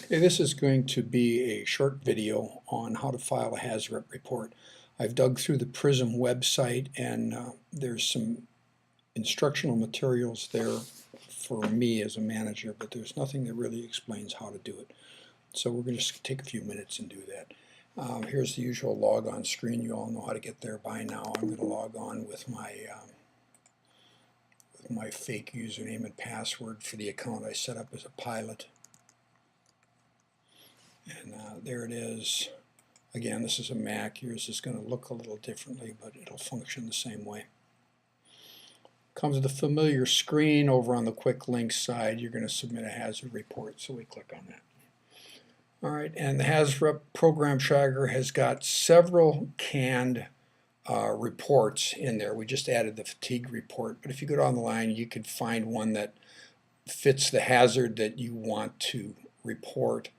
Okay, this is going to be a short video on how to file a Hazrep report. I've dug through the PRISM website and there's some instructional materials there for me as a manager, but there's nothing that really explains how to do it. So we're going to just take a few minutes and do that. Here's the usual log on screen. You all know how to get there by now. I'm going to log on with my fake username and password for the account I set up as a pilot. And there it is. Again, this is a Mac. Yours is going to look a little differently, but it'll function the same way. Comes with a familiar screen. Over on the quick links side, you're going to submit a hazard report, so we click on that. All right, and the Hazrep program tracker has got several canned reports in there. We just added the fatigue report, but if you go down the line, you could find one that fits the hazard that you want to report,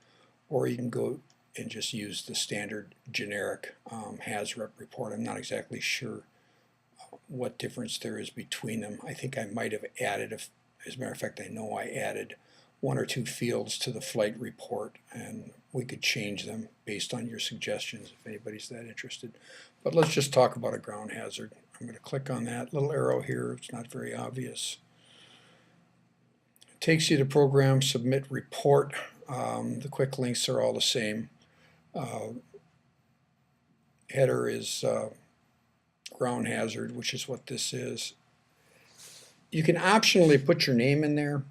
or you can go and just use the standard generic Hazrep report. I'm not exactly sure what difference there is between them. I think I might have added, as a matter of fact, I know I added one or two fields to the flight report, and we could change them based on your suggestions if anybody's that interested. But let's just talk about a ground hazard. I'm going to click on that little arrow here. It's not very obvious. It takes you to program, submit report. The quick links are all the same. Header is ground hazard, which is what this is. You can optionally put your name in there.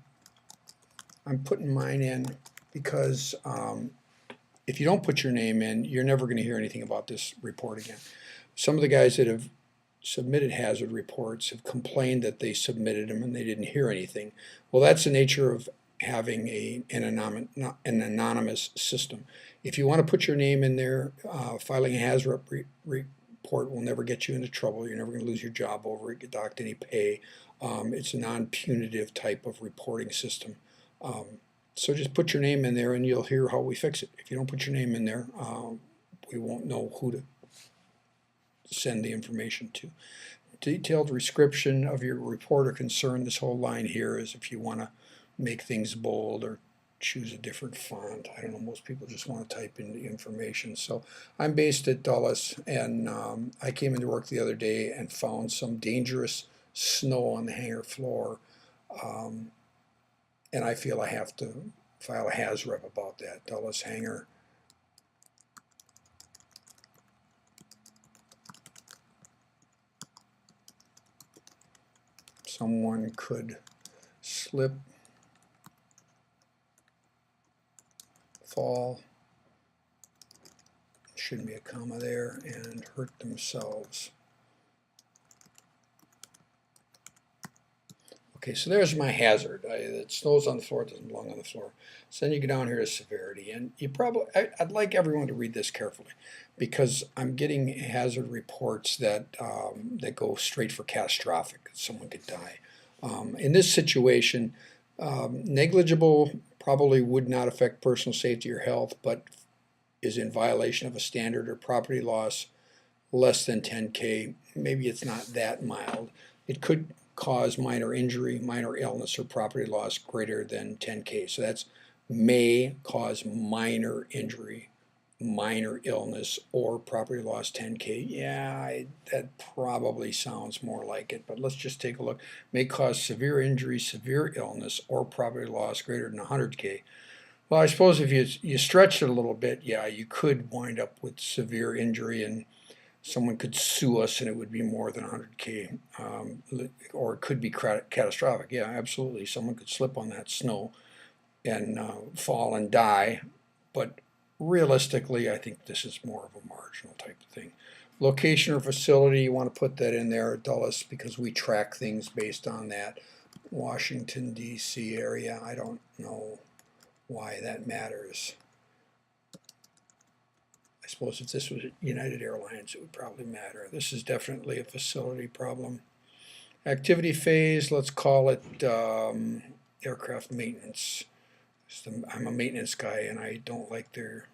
I'm putting mine in because if you don't put your name in, you're never going to hear anything about this report again. Some of the guys that have submitted hazard reports have complained that they submitted them and they didn't hear anything. Well, that's the nature of having an anonymous system. If you want to put your name in there, filing a Hazrep report will never get you into trouble. You're never going to lose your job over it, get docked any pay. It's a non-punitive type of reporting system. So just put your name in there and you'll hear how we fix it. If you don't put your name in there, we won't know who to send the information to. Detailed description of your report or concern. This whole line here is if you want to make things bold or choose a different font. I don't know, most people just want to type in the information. So I'm based at Dulles, and I came into work the other day and found some dangerous snow on the hangar floor. And I feel I have to file a Hazrep about that. Dulles hangar. Someone could slip, fall, shouldn't be a comma there, and hurt themselves. Okay, so there's my hazard. It snows on the floor, it doesn't belong on the floor. So then you go down here to severity, and you probably, I'd like everyone to read this carefully because I'm getting hazard reports that that go straight for catastrophic. Someone could die. In this situation, negligible probably would not affect personal safety or health, but is in violation of a standard or property loss less than 10K. Maybe it's not that mild. It could cause minor injury, minor illness, or property loss greater than 10K. So that's may cause minor injury, minor illness, or property loss 10K. Yeah, that probably sounds more like it, but let's just take a look. May cause severe injury, severe illness, or property loss greater than 100K. Well, I suppose if you stretch it a little bit, yeah, you could wind up with severe injury and someone could sue us and it would be more than 100K, or it could be catastrophic. Yeah, absolutely. Someone could slip on that snow and fall and die, but realistically, I think this is more of a marginal type of thing. Location or facility, you want to put that in there, Dulles, because we track things based on that. Washington, D.C. area, I don't know why that matters. I suppose if this was United Airlines, it would probably matter. This is definitely a facility problem. Activity phase, let's call it aircraft maintenance. I'm a maintenance guy and I don't like there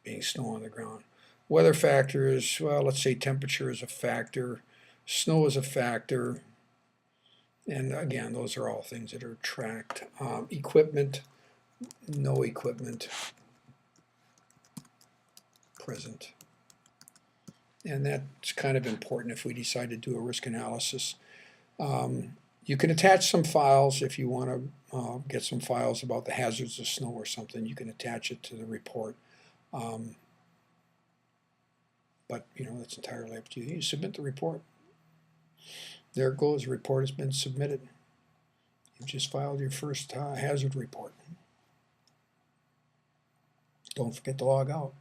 being snow on the ground. Weather factors, well, let's say temperature is a factor, snow is a factor, and again, those are all things that are tracked. Equipment, no equipment present. And that's kind of important if we decide to do a risk analysis. You can attach some files if you want to get some files about the hazards of snow or something. You can attach it to the report. But that's entirely up to you. You submit the report. There it goes. The report has been submitted. You just filed your first hazard report. Don't forget to log out.